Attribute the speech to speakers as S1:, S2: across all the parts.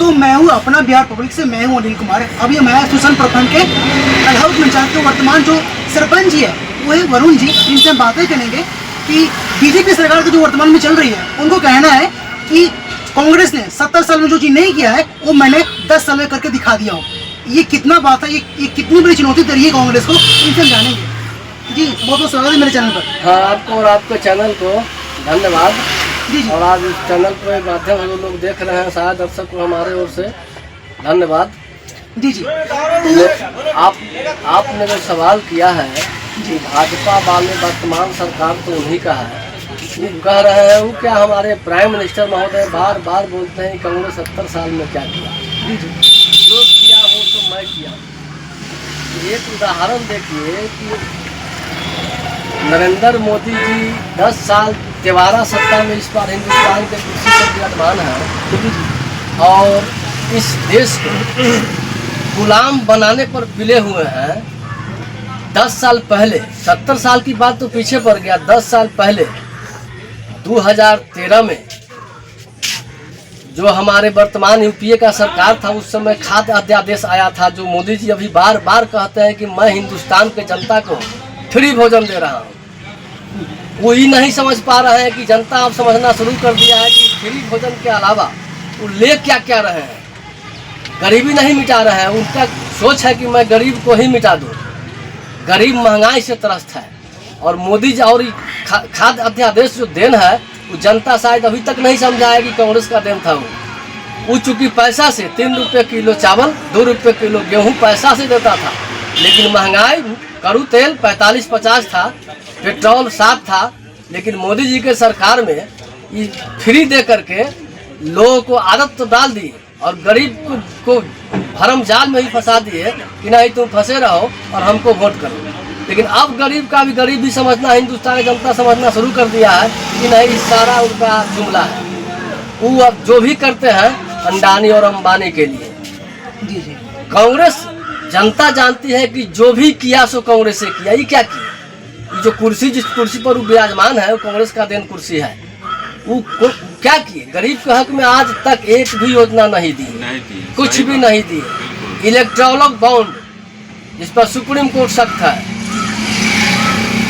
S1: तो मैं हूँ अपना बिहार पब्लिक से, मैं हूँ अनिल कुमार। अभी मैं सुसन प्रखंड के अल्हाउट पंचायत के वर्तमान जो सरपंच जी है वो है वरुण जी। इनसे हम बातें करेंगे कि बीजेपी सरकार जो वर्तमान में चल रही है, उनको कहना है कि कांग्रेस ने 70 साल में जो चीज़ नहीं किया है वो मैंने 10 साल में करके दिखा दिया हूँ। ये कितना बात है, ये कितनी बड़ी चुनौती दे रही है कांग्रेस को, इनसे हम जानेंगे। जी बहुत बहुत स्वागत है मेरे चैनल पर।
S2: हाँ, आपको और आपके चैनल को धन्यवाद।
S1: जी जी।
S2: और आज इस चैनल के माध्यम से जो लोग देख रहे हैं, सारे दर्शक को हमारे ओर से धन्यवाद।
S1: जी जी।
S2: आपने जो सवाल किया है कि भाजपा वाले वर्तमान सरकार तो उन्हीं का है, वो कह रहे हैं वो क्या हमारे प्राइम मिनिस्टर महोदय बार बार बोलते हैं कांग्रेस 70 साल में क्या किया।
S1: जी जी।
S2: जो किया हो तो मैं किया। एक उदाहरण देखिए कि नरेंद्र मोदी जी 10 साल दोबारा सत्ता में इस बार हिंदुस्तान के कुर्सी पर विराजमान है और इस देश को गुलाम बनाने पर मिले हुए हैं। 10 साल पहले, 70 साल की बात तो पीछे पड़ गया, 10 साल पहले 2013 में जो हमारे वर्तमान यूपीए का सरकार था, उस समय खाद्य अध्यादेश आया था, जो मोदी जी अभी बार बार कहते हैं कि मैं हिंदुस्तान के जनता को फ्री भोजन दे रहा हूँ। वो ही नहीं समझ पा रहे हैं कि जनता अब समझना शुरू कर दिया है कि फ्री भोजन के अलावा वो ले क्या क्या रहे हैं, गरीबी नहीं मिटा रहे हैं। उनका सोच है कि मैं गरीब को ही मिटा दूँ। गरीब महंगाई से त्रस्त है और मोदी जी और खाद्य अध्यादेश जो देन है वो जनता शायद अभी तक नहीं समझा है कि कांग्रेस का देन था। वो चूँकि पैसा से 3 रुपये किलो चावल, 2 रुपये किलो गेहूँ पैसा से देता था, लेकिन महंगाई कड़ू तेल 45-50 था, पेट्रोल 7 था। लेकिन मोदी जी के सरकार में ये फ्री दे करके लोगों को आदत तो डाल दी और गरीब को भरम जाल में ही फंसा दिए कि नहीं तुम फंसे रहो और हमको वोट करो। लेकिन अब गरीब का भी गरीब भी समझना, हिंदुस्तान की जनता समझना शुरू कर दिया है कि नहीं सारा उनका जुमला है। वो अब जो भी करते हैं अंडानी और अंबानी के लिए।
S1: जी जी।
S2: कांग्रेस जनता जानती है कि जो भी किया सो कांग्रेस से किया। ये क्या किया? ये जो कुर्सी, जिस कुर्सी पर वो विराजमान है, वो कांग्रेस का देन कुर्सी है। वो क्या किए? गरीब के हक में आज तक एक भी योजना नहीं दी, कुछ भी नहीं दी। इलेक्ट्रॉनिक बॉन्ड जिस पर सुप्रीम कोर्ट सख्त है,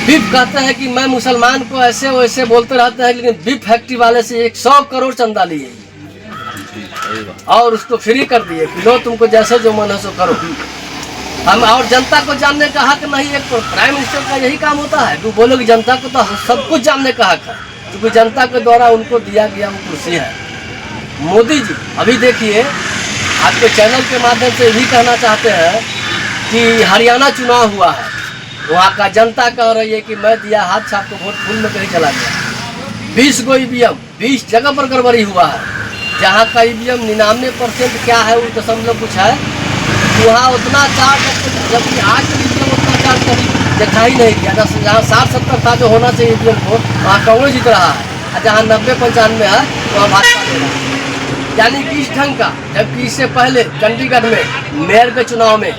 S2: बीफ कहते हैं कि मैं मुसलमान को ऐसे वैसे बोलते रहते हैं, लेकिन बीफ फैक्ट्री वाले से 100 करोड़ चंदा लिए और उसको फ्री कर दिए कि लो तुमको जैसे जो मन है सो करो। हम और जनता को जानने का हक नहीं। एक प्राइम मिनिस्टर का यही काम होता है कि बोलो कि जनता को तो सब कुछ जानने का हक है, क्योंकि जनता के द्वारा उनको दिया गया वो कुर्सी है। मोदी जी अभी देखिए, आपके चैनल के माध्यम से यही कहना चाहते हैं कि हरियाणा चुनाव हुआ है, वहाँ का जनता कह रही है कि मैं दिया हाथ छाप तो वोट फूल में कहीं चला गया। 20 गो ईवीएम 20 जगह पर गड़बड़ी हुआ है। जहाँ का ईवीएम 99% क्या है, 0.9 कुछ है, वहाँ उतना चार्ज, जबकि आज ईवीएम उतना चार्ज कभी देखा ही नहीं गया। जहाँ 60-70 था जो होना चाहिए ईवीएम को, वहाँ कांग्रेस जीत रहा है, और जहाँ 90-95 है वहाँ भाजपा दे रहा है। यानी कि इस ढंग का, जबकि इससे पहले चंडीगढ़ में मेयर के चुनाव में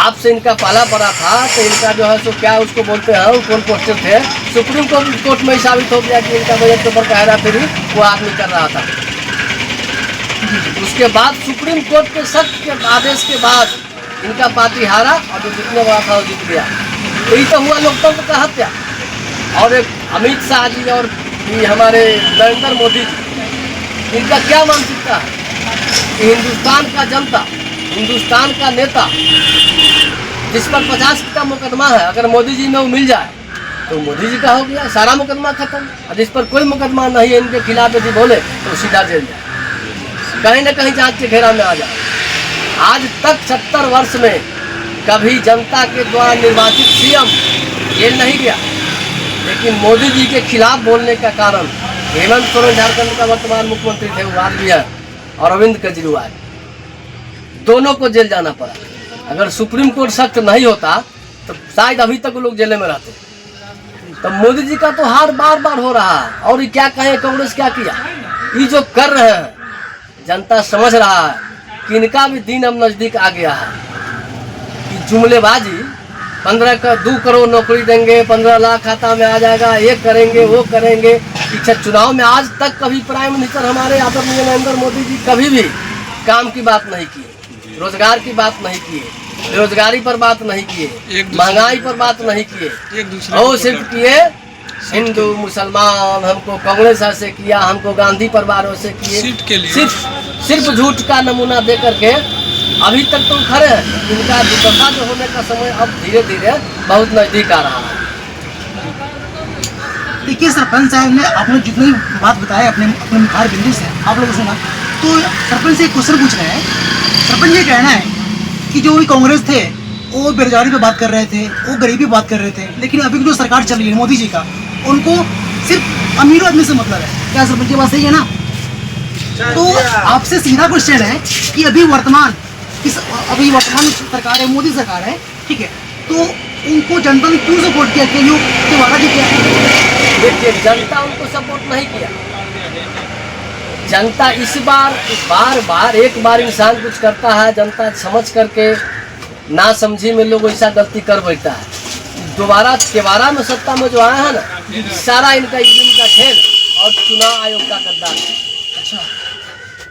S2: आपसे इनका पाला पड़ा था, तो इनका जो है सो क्या उसको बोलते हैं, वो कौन पोस्टर थे, सुप्रीम कोर्ट में साबित हो गया कि इनका बजट के ऊपर कहरा फिर वो आदमी कर रहा था। उसके बाद सुप्रीम कोर्ट के सख्त के आदेश के बाद इनका पार्टी हारा और जो जीतने वाला था वो जीत गया। तो ये तो हुआ लोकतंत्र का हत्या। और एक अमित शाह जी और ये हमारे नरेंद्र मोदी जी, इनका क्या मानसिकता है कि हिंदुस्तान का जनता, हिंदुस्तान का नेता जिस पर 50 का मुकदमा है, अगर मोदी जी में वो मिल जाए तो मोदी जी का हो गया सारा मुकदमा खत्म। और जिस पर कोई मुकदमा नहीं है इनके खिलाफ यदि बोले तो सीधा जेल जाए, कहीं न कहीं जांच के घेरा में आ जाए। आज तक 70 वर्ष में कभी जनता के द्वारा निर्वाचित सीएम जेल नहीं गया, लेकिन मोदी जी के खिलाफ बोलने का कारण हेमंत सोरेन झारखंड का वर्तमान मुख्यमंत्री थे, वो आज भी है, और अरविंद केजरीवाल, दोनों को जेल जाना पड़ा। अगर सुप्रीम कोर्ट सख्त नहीं होता तो शायद अभी तक लोग जेल में रहते। तो मोदी जी का तो हार बार बार हो रहा है। और ये क्या कहें, कांग्रेस क्या किया? ये जो कर रहे हैं जनता समझ रहा है कि इनका भी दिन अब नज़दीक आ गया है। कि जुमलेबाजी 2 करोड़ नौकरी देंगे, 15 लाख खाता में आ जाएगा, ये करेंगे वो करेंगे। पीछे चुनाव में आज तक कभी प्राइम मिनिस्टर हमारे आदरणीय नरेंद्र मोदी जी काम की बात नहीं किए, रोजगार की बात नहीं किए, बेरोजगारी पर बात नहीं किए, महंगाई पर बात नहीं किए, और सिर्फ किए हिंदू मुसलमान, हमको कांग्रेस ऐसे किया, हमको गांधी परिवारों से किए, सिर्फ झूठ का नमूना दे करके अभी तक तो खड़े हैं। इनका दुर्दशा जो होने का समय अब धीरे धीरे बहुत नजदीक आ रहा है।
S1: देखिए सरपंच साहब ने आपने जितनी बात बताया अपने अपने मुखार बिंदु से आप लोगों को सुना, तो सरपंच से एक क्वेश्चन पूछ रहे हैं। सरपंच ये कहना है कि जो भी कांग्रेस थे वो बेरोजगारी पे बात कर रहे थे, वो गरीबी पे बात कर रहे थे, लेकिन अभी जो सरकार चल रही है मोदी जी का, उनको सिर्फ अमीर आदमी से मतलब है। क्या सरपंच की बात सही है ना? तो आपसे सीधा क्वेश्चन है कि अभी वर्तमान सरकार है, मोदी सरकार है, ठीक है, तो उनको जनता ने क्यों सपोर्ट किया? क्यों वादा जी किया?
S2: देखिए जनता उनको सपोर्ट नहीं किया। जनता इस बार एक बार इंसान कुछ करता है, जनता समझ करके ना समझी में लोग ऐसा गलती कर बैठता है। दोबारा में सत्ता में जो आया है ना, सारा इनका ईवीएम का खेल और चुनाव आयोग का गद्दार।
S1: अच्छा,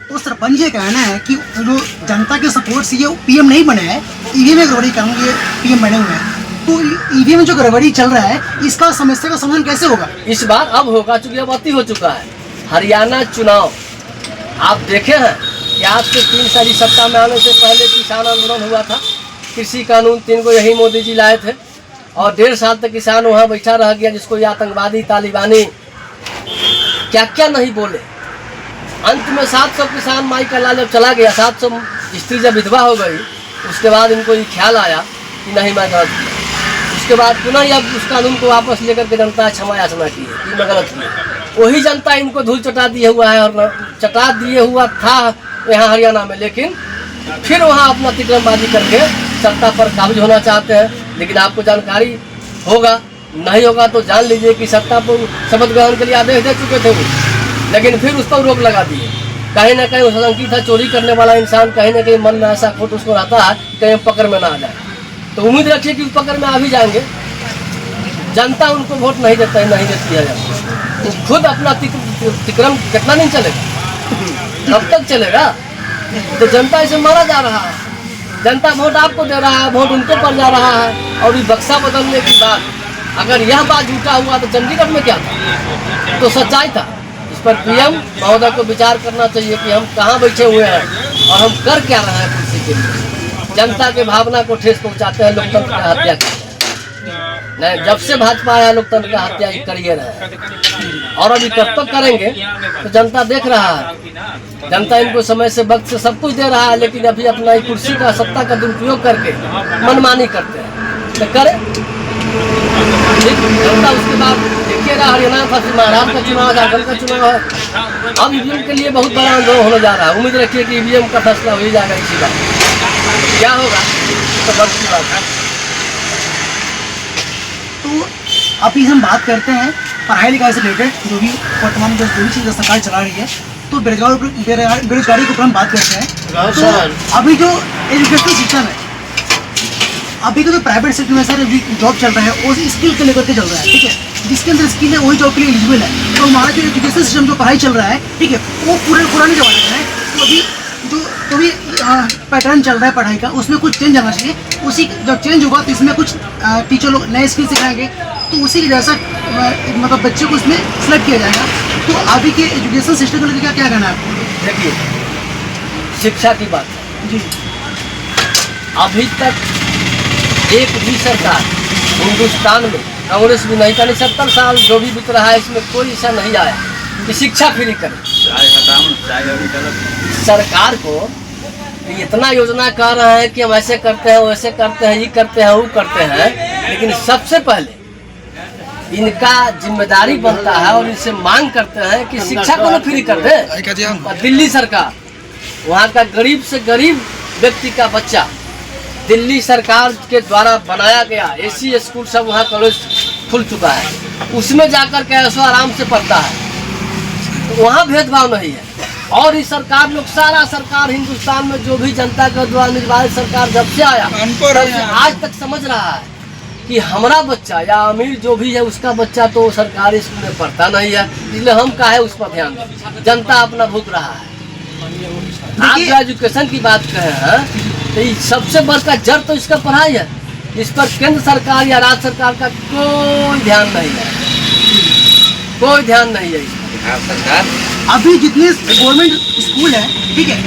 S1: तो सरपंच ये कहना है कि जो जनता के सपोर्ट से ये पीएम नहीं बने हैं, ईवीएम में गड़बड़ी कारण ये पीएम बने हुए हैं। तो ईवीएम में जो गड़बड़ी चल रहा है, इसका समस्या का समाधान कैसे होगा?
S2: इस बार अब होगा, चूंकि अब अति हो चुका है। हरियाणा चुनाव आप देखे हैं कि आज से 3 साल सत्ता में आने से पहले किसान आंदोलन हुआ था, कृषि कानून 3 को यही मोदी जी लाए थे, और 1.5 साल तक किसान वहाँ बैठा रह गया, जिसको ये आतंकवादी तालिबानी क्या क्या नहीं बोले। अंत में 700 किसान माई का लाल जब चला गया, 700 स्त्री जब विधवा हो गई, उसके बाद इनको ये ख्याल आया कि नहीं मैं गलत किया। उसके बाद पुनः अब उस कानून को वापस लेकर के जनता क्षमा याचना की कि मैं गलत किया। वही जनता इनको धूल चटा दिए हुआ है, और चटा दिए हुआ था यहाँ हरियाणा में, लेकिन फिर वहाँ अपना तिकड़मबाजी करके सत्ता पर काबिज होना चाहते हैं। लेकिन आपको जानकारी होगा, नहीं होगा तो जान लीजिए कि सत्ता पर शपथ ग्रहण के लिए आदेश दे चुके थे वो, लेकिन फिर उस पर रोक लगा दिए। कहीं ना कहीं आतंकी था, चोरी करने वाला इंसान, कहीं ना कहीं मन में ऐसा खोट उसको रहता है कहीं पकड़ में ना आ जाए। तो उम्मीद रखिए कि पकड़ में आ भी जाएंगे। जनता उनको वोट नहीं देता है, नहीं देती है। तो खुद अपना तिक्रम कितना नहीं चलेगा, कब तक चलेगा? तो जनता इसे मारा जा रहा है। जनता वोट आपको दे रहा है, वोट उनको पड़ जा रहा है। और ये बक्सा बदलने की बात, अगर यह बात झूठा हुआ तो चंडीगढ़ में क्या था? तो सच्चाई था। इस पर पीएम महोदय को विचार करना चाहिए कि हम कहाँ बैठे हुए हैं और हम कर क्या रहे हैं कुर्सी के लिए। जनता के भावना को ठेस पहुँचाते हैं, लोकतंत्र का हत्या करते हैं। नहीं, जब से भाजपा आया लोकतंत्र का हत्या करिए रहे, और अभी कब तक करेंगे तो जनता देख रहा है। जनता इनको समय से वक्त से सब कुछ दे रहा है, लेकिन अभी अपना कुर्सी का सत्ता का दुरुपयोग करके मनमानी करते हैं। तो करे जनता, उसके बाद देखिएगा हरियाणा का महाराष्ट्र का चुनाव, झारखंड का चुनाव है। अब ईवीएम के लिए बहुत बड़ा आंदोलन होने जा रहा है। उम्मीद रखिए कि ईवीएम का फैसला हो ही जाएगा इसी बात। क्या होगा तो बर्फ की बात है।
S1: तो अभी हम बात करते हैं पढ़ाई लिखाई से रिलेटेड, जो भी वर्तमान जो चीज़ सरकार चला रही है, तो बेरोजगारी के ऊपर हम बात करते हैं। तो अभी जो एजुकेशन सिस्टम है, अभी तो प्राइवेट सेक्टर में सर जॉब चल रहा है, वो स्किल के लेकर के चल रहा है, ठीक है, जिसके अंदर स्किल है वही जॉब के लिए एलिजिबल है। तो हमारा जो एजुकेशन सिस्टम जो पढ़ाई चल रहा है, ठीक है, वो पुराने जमाने का है। तो अभी जो भी पैटर्न चल रहा है पढ़ाई का, उसमें कुछ चेंज आना चाहिए। उसी जब चेंज होगा तो इसमें कुछ टीचर लोग नए स्किल सिखाएंगे, तो उसी के जैसा मतलब बच्चे को इसमें सिलेक्ट किया जाएगा। तो अभी के एजुकेशन सिस्टम को लेकर क्या कहना है आपको?
S2: देखिए, शिक्षा की बात
S1: जी,
S2: अभी तक एक भी सरकार हिंदुस्तान में, कांग्रेस भी नहीं करनी, 70 साल जो भी बीत रहा है, इसमें कोई ऐसा नहीं आया कि शिक्षा फ्री करे। सरकार को इतना योजना कर रहे हैं कि हम ऐसे करते हैं, वैसे करते हैं, ये करते हैं, वो करते हैं, लेकिन सबसे पहले इनका जिम्मेदारी बनता है और इनसे मांग करते हैं कि शिक्षा को ना फ्री कर दे। और दिल्ली सरकार, वहाँ का गरीब से गरीब व्यक्ति का बच्चा दिल्ली सरकार के द्वारा बनाया गया एसी स्कूल सब वहाँ कॉलेज खुल चुका है, उसमें जाकर के ऐसा आराम से पढ़ता है। तो वहाँ भेदभाव नहीं है। और इस सरकार लोग, सारा सरकार हिंदुस्तान में जो भी जनता के द्वारा निर्वाचित सरकार जब से आया आज तक समझ रहा है कि हमारा बच्चा या अमीर जो भी है उसका बच्चा तो सरकारी स्कूल में पढ़ता नहीं है, इसलिए हम काहे उस पर ध्यान दें। जनता अपना भूख रहा है, आप जो एजुकेशन की बात कहे हैं तो ये सबसे बड़का जड़ तो इसका पढ़ाई है। इस पर केंद्र सरकार या राज्य सरकार का कोई ध्यान नहीं है, कोई ध्यान नहीं है सरकार।
S1: अभी जितने गवर्नमेंट स्कूल है, ठीक है,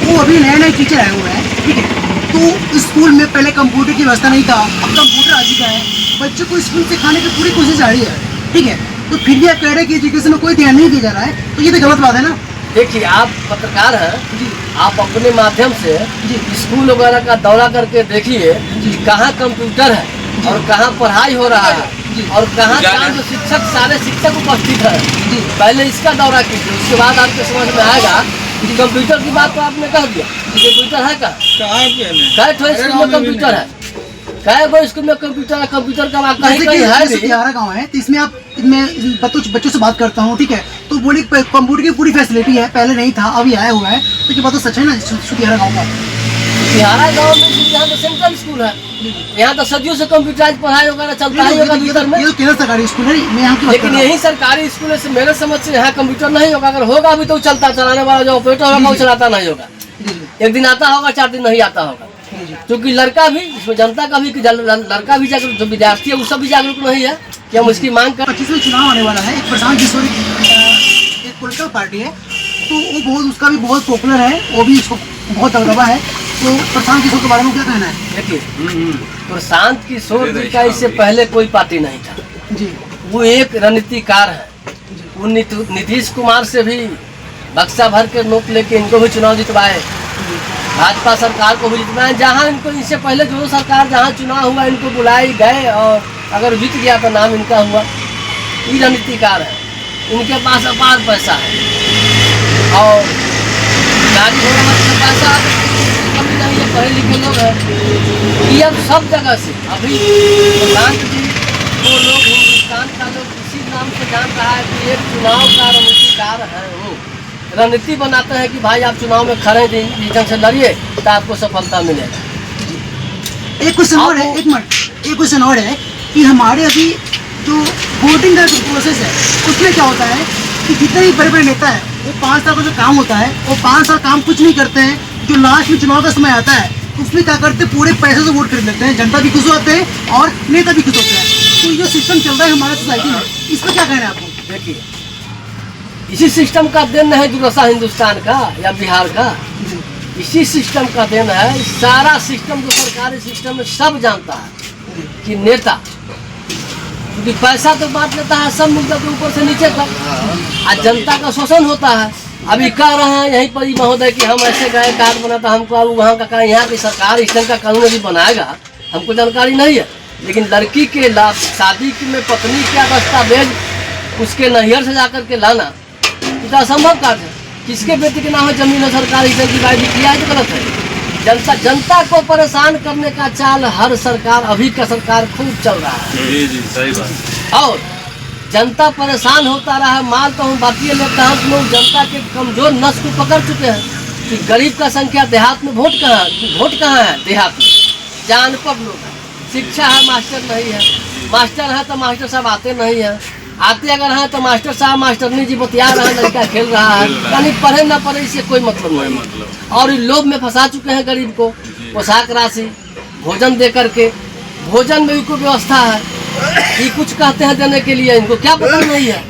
S1: वो अभी नए नए टीचर आए हुए हैं, ठीक है, तो स्कूल में पहले कंप्यूटर की व्यवस्था नहीं था, अब कंप्यूटर आ चुका है, बच्चों को स्कूल से खाने की पूरी कोशिश जारी है, ठीक है, तो फिर भी आप कह रहे हैं कि एजुकेशन में कोई ध्यान नहीं दिया जा रहा है, तो ये तो गलत बात है ना।
S2: देखिए, आप पत्रकार हैं
S1: जी,
S2: आप अपने माध्यम से
S1: जी,
S2: स्कूल वगैरह का दौरा करके देखिए कि कहाँ कंप्यूटर है और कहाँ पढ़ाई हो रहा है और कहाँ जो शिक्षक सारे शिक्षक उपस्थित है। पहले इसका दौरा कीजिए, उसके बाद आपको समझ में आएगा कि कंप्यूटर की बात तो आपने कह दिया, कंप्यूटर है कहाँ ठो स्कूल में कंप्यूटर है, कई गो स्कूल में कंप्यूटर है, कंप्यूटर का कहीं कहीं है भी।
S1: सुतियारा गाँव है, तो इसमें आप मैं बच्चों से बात करता हूँ, ठीक है, तो बोली कंप्यूटर की पूरी फैसिलिटी है, पहले नहीं था, अभी आया हुआ है, तो ये बात तो सच है ना सुतियारा गाँव का।
S2: सुतियारा गाँव में यहाँ तो सेंट्रल स्कूल है, यहाँ तो सदियों से कंप्यूटराइज पढ़ाई वगैरह चलता है कंप्यूटर में।
S1: ये तो केंद्र सरकारी स्कूल है, मैं यहाँ की बात कर
S2: लेकिन
S1: रहा हूँ।
S2: यही सरकारी स्कूल से मेरे समझ से यहाँ कंप्यूटर नहीं होगा, अगर होगा भी तो चलता चलाने वाला जो ऑपरेटर होगा वो चलाता नहीं होगा, एक दिन आता होगा 4 दिन नहीं आता होगा, क्योंकि लड़का भी इसमें जनता का भी लड़का भी जागरूक, जो विद्यार्थी है वो सब भी जागरूक नहीं है कि हम उसकी मांग कर।
S1: 25 में चुनाव आने वाला है, एक प्रशांत किशोर एक पॉलिटिकल पार्टी है, तो वो बहुत उसका भी बहुत पॉपुलर है, वो भी उसको बहुत दबदबा है, तो प्रशांत किशोर के बारे में क्या कहना है?
S2: देखिए, प्रशांत किशोर जी का इससे पहले कोई पार्टी नहीं था
S1: जी,
S2: वो एक रणनीतिकार है, वो नीतीश कुमार से भी बक्सा भर के नोट लेके इनको भी चुनाव जितवाए, भाजपा सरकार को भी जितवाए, जहाँ इनको इससे पहले जो सरकार जहाँ चुनाव हुआ इनको बुलाई गए और अगर जीत गया तो नाम इनका हुआ। ये रणनीतिकार है, इनके पास अपार पैसा है और गाड़ी घोड़ा में पैसा कमी नहीं है, पढ़े लिखे लोग हैं। ये अब सब जगह से अभी प्रधान जी वो लोग हिंदुस्तान का लोग इसी नाम से जान रहा है कि एक चुनाव का रणनीतिकार है, वो रणनीति बनाते हैं कि भाई आप चुनाव में खड़े ढंग से लड़िए तो आपको सफलता मिलेगा।
S1: एक क्वेश्चन और है, एक मिनट, एक क्वेश्चन और है कि हमारे अभी जो वोटिंग का जो प्रोसेस है उसमें क्या होता है कि जितने भी बड़े बड़े नेता है वो 5 साल का जो काम होता है वो 5 साल काम कुछ नहीं करते हैं, जो लास्ट में चुनाव का समय आता है उसमें क्या करते हैं, पूरे पैसे से वोट खरीद लेते हैं, जनता भी खुश होते हैं और नेता भी खुश होते हैं। तो ये सिस्टम चल रहा है हमारे सोसाइटी में, इस पर क्या कहना है आपको?
S2: देखिए, इसी सिस्टम का देन है दुर्दशा हिंदुस्तान का या बिहार का, इसी सिस्टम का देन है। सारा सिस्टम जो सरकारी सिस्टम है सब जानता है कि नेता क्योंकि पैसा तो बांट लेता है सब मिलकर के ऊपर से नीचे तक, आज जनता का शोषण होता है। अभी कह रहे हैं यहीं पर महोदय कि हम ऐसे गए कार्ड बना था हमको, अब वहाँ का कहा यहाँ की सरकार इस ढंग का कानून भी बनाएगा, हमको जानकारी नहीं है। लेकिन लड़की के लाभ शादी में पत्नी क्या दस्तावेज उसके नैहर से जाकर के लाना इतना असंभव कार्य है। किसके बेटे के नाम है जमीन है, सरकार इसे डिवाइड किया है तो गलत है। जनता को परेशान करने का चाल हर सरकार, अभी का सरकार खूब चल रहा है।
S3: जी जी सही बात।
S2: और जनता परेशान होता रहा, माल तो हम बाकी लेता है, लोग जनता के कमजोर नस को पकड़ चुके हैं कि गरीब का संख्या देहात में वोट कहाँ है देहात में, जहाँ अनपढ़ लोग हैं, शिक्षा है मास्टर नहीं है, मास्टर है तो मास्टर साहब आते नहीं है, आते अगर हैं तो मास्टर साहब मास्टरनी जी बतिया रहा है, लड़का खेल रहा है, यानी पढ़े ना पढ़े इससे कोई मतलब नहीं। और लोभ में फंसा चुके हैं गरीब को, पोशाक राशि भोजन दे करके, भोजन में भी कोई व्यवस्था है, ये कुछ कहते हैं देने के लिए, इनको क्या पता नहीं है,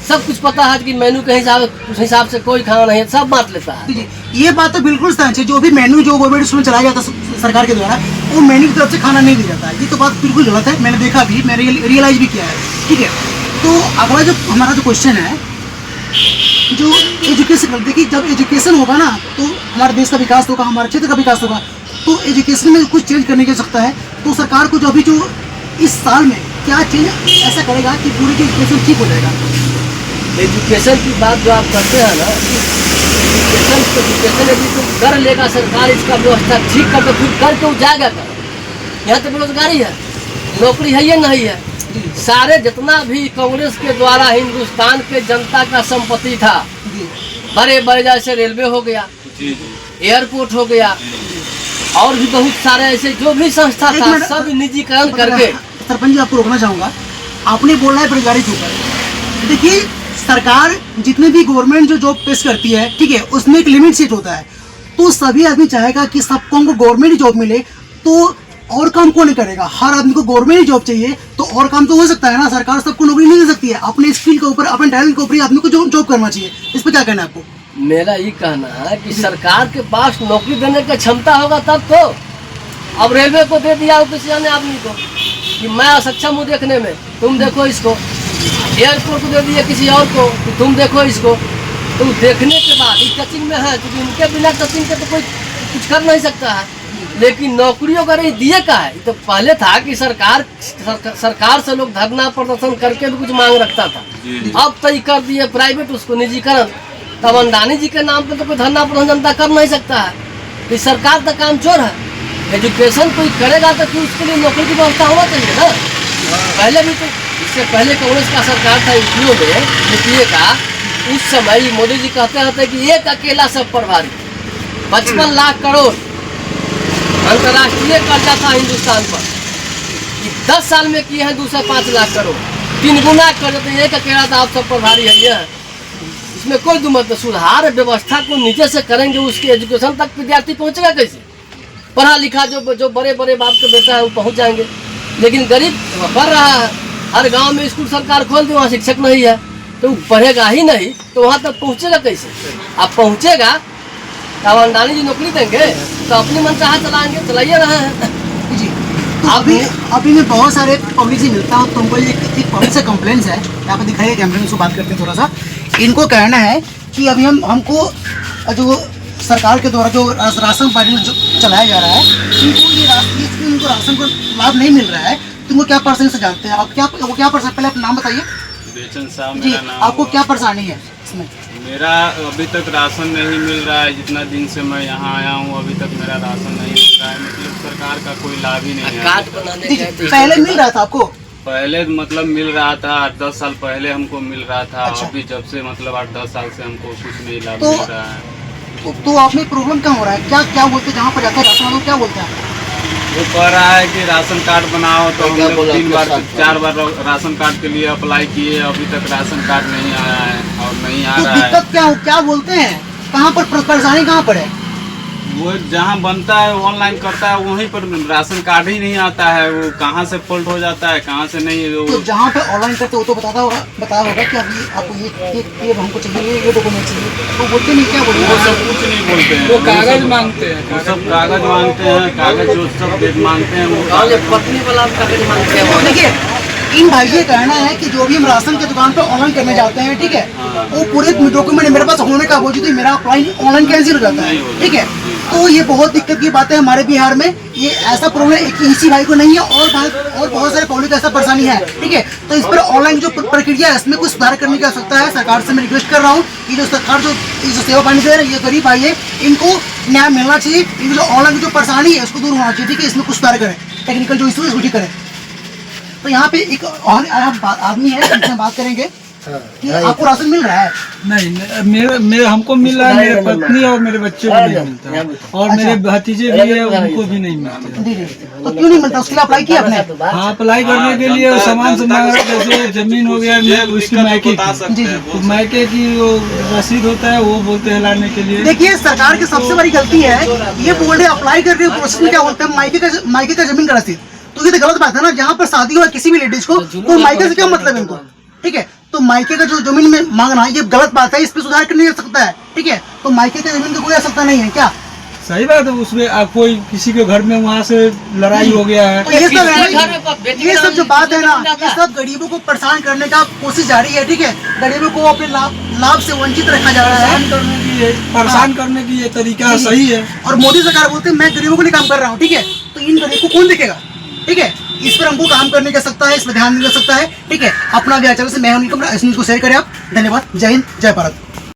S2: सब कुछ पता है कि मेनू के हिसाब से कोई खाना नहीं है, सब बांट लेता है।
S1: ये बात तो बिल्कुल सच है, जो भी मेनू जो गवर्नमेंट स्कूल में चलाया जाता है सरकार के द्वारा, वो मेन्यू की तरफ से खाना नहीं दिया जाता है, ये तो बात बिल्कुल गलत है, मैंने देखा भी, मैंने रियलाइज भी किया है, ठीक है। तो अगला जो हमारा जो क्वेश्चन है जो एजुकेशन, देखिए जब एजुकेशन होगा ना तो हमारे देश का विकास होगा, हमारे क्षेत्र का विकास होगा, तो एजुकेशन में कुछ चेंज करने की आवश्यकता है। तो सरकार को जो अभी जो इस साल में क्या चेंज ऐसा करेगा कि पूरी की एजुकेशन ठीक हो जाएगा?
S2: एजुकेशन की बात जो आप करते हैं ना, एजुकेशन यदि तो कर लेगा सरकार इसका व्यवस्था ठीक कर, तो फिर करके वो जाएगा कर। यहाँ तो बेरोजगारी है, नौकरी है ये नहीं है, सारे जितना भी कांग्रेस के द्वारा हिंदुस्तान के जनता का संपत्ति था, बड़े बड़े जैसे रेलवे हो गया, एयरपोर्ट हो गया, और भी बहुत सारे ऐसे जो भी संस्था था सब निजीकरण करके।
S1: सरपंच जी आपको रोकना चाहूँगा, आपने बोला है बेरोजगारी के ऊपर, देखिए सरकार जितने भी गवर्नमेंट जो जॉब पेश करती है, ठीक है, उसमें एक लिमिट सीट होता है। तो सभी आदमी चाहेगा कि सबको हमको गवर्नमेंट ही जॉब मिले, तो और काम कौन नहीं करेगा? हर आदमी को गवर्नमेंट ही जॉब चाहिए, तो और काम तो हो सकता है ना। सरकार सबको नौकरी नहीं दे सकती है। अपने स्किल के ऊपर, अपने टैलेंट के ऊपर आदमी को जॉब करना चाहिए। इस पर क्या कहना है आपको?
S2: मेरा ये कहना है कि सरकार के पास नौकरी देने की क्षमता होगा तब तो। अब रेलवे को दे दिया हो किसी अन्य आदमी को कि मैं असक्षम हूँ देखने में, तुम देखो इसको। एयरपोर्ट को दे दिया किसी और को कि तुम देखो इसको। तो देखने के बाद ये टचिंग में है, क्योंकि इनके बिना टचिंग के तो कोई कुछ कर नहीं सकता है। लेकिन नौकरियों का नहीं दिए का है। तो पहले था कि सरकार से लोग धरना प्रदर्शन करके भी कुछ मांग रखता था। अब तो ये कर दिए प्राइवेट, उसको निजीकरण। तब अंडानी जी के नाम पे तो कोई धरना प्रदर्शन जनता कर नहीं सकता है। तो सरकार का काम चोर है। एजुकेशन कोई करेगा तो फिर उसके लिए नौकरी की व्यवस्था होना चाहिए ना। पहले भी तो, इससे पहले कांग्रेस का सरकार था यूपीए का, उस समय मोदी जी कहते थे कि एक अकेला सब पर भारी 55 लाख करोड़ अंतर्राष्ट्रीय कर्जा था हिंदुस्तान पर। 10 साल में किए हैं 205 लाख करोड़, 3 गुना कर्जा। तो एक अकेला था आप सब पर भारी है। यह इसमें कोई दुमत नहीं। सुधार व्यवस्था को नीचे से करेंगे, उसके एजुकेशन तक विद्यार्थी पहुंचेगा कैसे? पढ़ा लिखा जो बड़े बड़े बाप के बेटा है वो पहुंच जाएंगे, लेकिन गरीब बढ़ रहा है। हर गांव में स्कूल सरकार खोल दी, वहाँ शिक्षक नहीं है तो वो पढ़ेगा ही नहीं, तो वहाँ तक पहुँचेगा कैसे? अब पहुँचेगा अब अंडानी जी नौकरी देंगे तो अपनी मन चाह चलाएंगे, चलाइए रहे हैं
S1: जी। तो अभी मैं बहुत सारे पब्लिक से मिलता हूँ, तुमको ये एक पब्लिक से कंप्लेंट्स है। यहाँ पे दिखाइए कैमरे में, उसको बात करते हैं थोड़ा सा। इनको कहना है कि अभी हमको जो सरकार के द्वारा जो राशन पानी जो चलाया जा रहा है, इनको राशन को लाभ नहीं मिल रहा है। तुमको क्या परेशानी से जानते हैं आप? क्या परेशानी? पहले अपना नाम बताइए।
S3: बेचन साहब
S1: जी,
S3: मेरा नाम।
S1: आपको क्या परेशानी है इसमें?
S3: मेरा अभी तक राशन नहीं मिल रहा है। जितना दिन से मैं यहाँ आया हूँ अभी तक मेरा राशन नहीं मिल रहा है। मतलब सरकार का कोई लाभ ही नहीं है।
S2: कार्ड बनाने
S1: जी,
S2: गए थे।
S1: पहले मिल रहा था आपको?
S3: पहले मतलब मिल रहा था, 8-10 साल पहले हमको मिल रहा था।
S1: अच्छा।
S3: अभी जब से मतलब 8-10 साल से हमको कुछ नहीं लाभ
S1: तो-
S3: मिल रहा है।
S1: तो आप में प्रॉब्लम क्या हो रहा है? क्या बोलते हैं जहाँ पर जाते हैं राशन वालों, क्या बोलते हैं?
S3: वो कह रहा है कि राशन कार्ड बनाओ, तो
S2: क्या
S3: हमने
S2: बोला
S3: 4 बार राशन कार्ड के लिए अप्लाई किए, अभी तक राशन कार्ड नहीं आया है और नहीं आ
S1: तो
S3: रहा है।
S1: दिक्कत क्या बोलते हैं? कहाँ पर परेशानी कहाँ पर है?
S3: वो जहाँ बनता है ऑनलाइन करता है वहीं पर राशन कार्ड ही नहीं आता है। वो कहाँ से फॉल्ट हो जाता है, कहाँ से नहीं।
S1: तो जहाँ पे ऑनलाइन करते हो तो बताया होगा कि अभी आपको ये हमको चाहिए, ये डॉक्यूमेंट चाहिए, तो बोलते नहीं? क्या बोलते
S3: वो
S1: हैं?
S3: सब कुछ नहीं बोलते हैं।
S4: वो कागज मांगते हैं,
S3: वो सब कागज मांगते हैं, कागज जो सब मांगते हैं वो
S2: गाँव में पत्नी वाला कागज मांगते हैं।
S1: देखिए, इन भाई ये कहना है कि जो भी हम राशन की दुकान पर ऑनलाइन करने जाते हैं, ठीक है, वो पूरे डॉक्यूमेंट मेरे पास होने का बावजूद मेरा अप्लाई ऑनलाइन कैंसिल हो जाता है, ठीक है। तो ये बहुत दिक्कत की बात है हमारे बिहार में। ये ऐसा प्रॉब्लम एक इसी भाई को नहीं है, और बहुत सारे पब्लिक ऐसा परेशानी है, ठीक है। तो इस पर ऑनलाइन जो प्रक्रिया है इसमें कुछ सुधार करने की आवश्यकता है। सरकार से मैं रिक्वेस्ट कर रहा हूँ कि जो सरकार जो सेवा पानी दे रही है, ये गरीब भाई है, इनको न्याय मिलना चाहिए। इनको जो ऑनलाइन जो परेशानी है उसको दूर होना चाहिए, ठीक है। इसमें कुछ सुधार करें, टेक्निकल जो इशू है उसको ठीक करें। तो यहाँ पे एक और आदमी है, उनसे बात करेंगे कि आपको राशन मिल रहा है?
S4: नहीं, मेरे हमको मिल रहा है, मेरे पत्नी और मेरे बच्चे को नहीं मिलता, और मेरे भतीजे भी है उनको भी नहीं मिलता।
S1: जी जी। तो क्यों नहीं मिलता? उसके लिए अप्लाई किया आपने?
S4: हाँ, अप्लाई करने के लिए सामान से मांग रहा, जैसे जमीन हो गया उसकी मायके की, तो मायके की वो रसीद होता है, वो बोलते हैं लाने के लिए।
S1: देखिए, सरकार की सबसे बड़ी गलती है, ये बोल रहे अप्लाई कर रहे प्रोसेस में क्या बोलते हैं मायके का जमीन का रसीद। तो ये तो गलत बात है ना। जहाँ पर शादी हो किसी भी लेडीज को, तो मायके से क्या मतलब है इनको, ठीक है। तो मायके का जो जमीन में मांगना ये गलत बात है, इस पे सुधार करने जा सकता है, ठीक है। तो मायके का जमीन तो कोई आ सकता नहीं है क्या?
S4: सही बात है। उसमें कोई किसी के घर में वहाँ से लड़ाई हो गया है,
S1: तो ये सब जो बात है ना, ये सब गरीबों को परेशान करने का कोशिश जारी है, ठीक है। गरीबों को अपने लाभ से वंचित रखा जा रहा है।
S4: परेशान करने की ये तरीका सही है।
S1: और मोदी सरकार बोलते हैं मैं गरीबों के लिए काम कर रहा हूँ, ठीक है। तो इन गरीबों को कौन देखेगा, ठीक है। इस पर हमको काम करने का सकता है, इस पर ध्यान देने का सकता है, ठीक है। अपना भी चैनल से मैं हूं, इस न्यूज़ को शेयर करें आप। धन्यवाद। जय हिंद, जय भारत।